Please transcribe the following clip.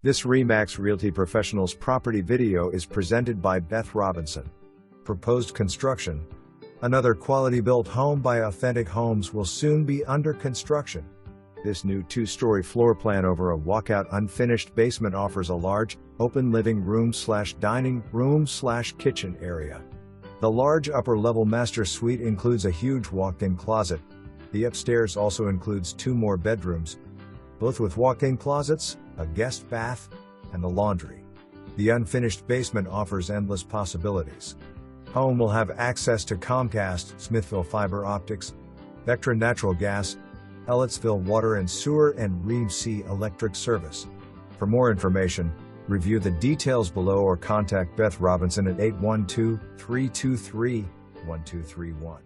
This RE/MAX Realty Professionals property video is presented by Beth Robinson. Proposed construction. Another quality-built home by Authentic Homes will soon be under construction. This new two-story floor plan over a walkout unfinished basement offers a large, open living room/dining room/kitchen area. The large upper-level master suite includes a huge walk-in closet. The upstairs also includes 2 more bedrooms, both with walk-in closets, a guest bath, and the laundry. The unfinished basement offers endless possibilities. Home will have access to Comcast, Smithville Fiber Optics, Vectren Natural Gas, Ellettsville Water and Sewer, and REMC electric service. For more information, review the details below or contact Beth Robinson at 812-323-1231.